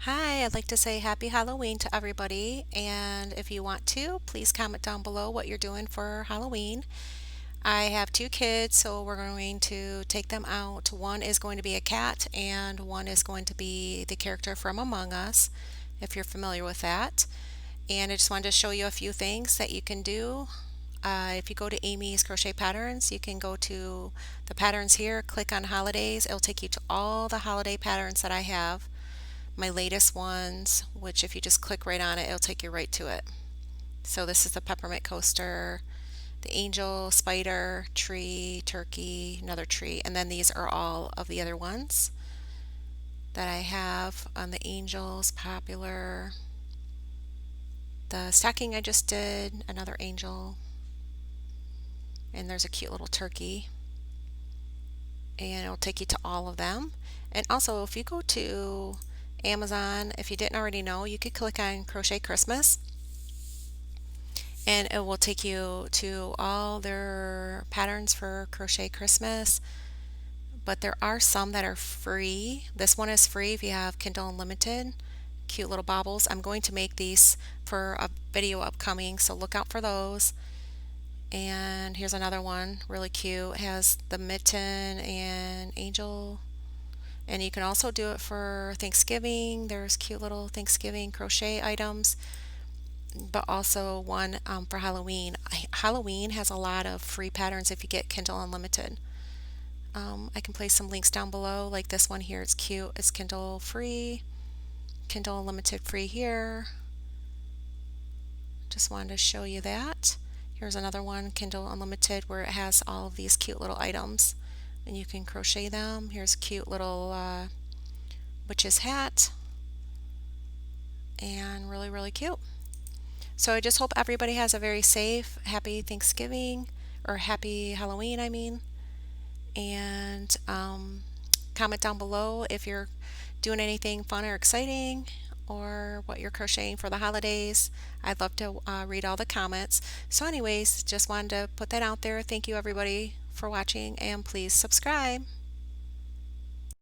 Hi, I'd like to say happy Halloween to everybody. And if you want to, please comment down below what you're doing for Halloween. I have two kids, so we're going to take them out. One is going to be a cat, and one is going to be the character from Among Us, if you're familiar with that. And I just wanted to show you a few things that you can do. If you go to Amy's Crochet Patterns, you can go to the patterns here, click on holidays. It'll take you to all the holiday patterns that I have, my latest ones, which if you just click right on it, it'll take you right to it. So this is the peppermint coaster, the angel, spider, tree, turkey, another tree, and then these are all of the other ones that I have on the angels, popular. The stacking I just did, another angel, and there's a cute little turkey. And it'll take you to all of them. And also, if you go to Amazon, if you didn't already know, you could click on Crochet Christmas and it will take you to all their patterns for Crochet Christmas. But there are some that are free. This one is free if you have Kindle Unlimited. Cute little baubles. I'm going to make these for a video upcoming, so look out for those. And here's another one, really cute. It has the mitten and angel. And you can also do it for Thanksgiving. There's cute little Thanksgiving crochet items, but also one for Halloween. Halloween has a lot of free patterns if you get Kindle Unlimited. I can place some links down below, like this one here. It's cute. It's Kindle free, Kindle Unlimited free here. Just wanted to show you that. Here's another one, Kindle Unlimited, where it has all of these cute little items and you can crochet them. Here's a cute little witch's hat, and really cute. So I just hope everybody has a very safe, happy Thanksgiving, or happy Halloween, I mean. And comment down below if you're doing anything fun or exciting, or what you're crocheting for the holidays. I'd love to read all the comments. So anyways, just wanted to put that out there. Thank you everybody for watching, and please subscribe.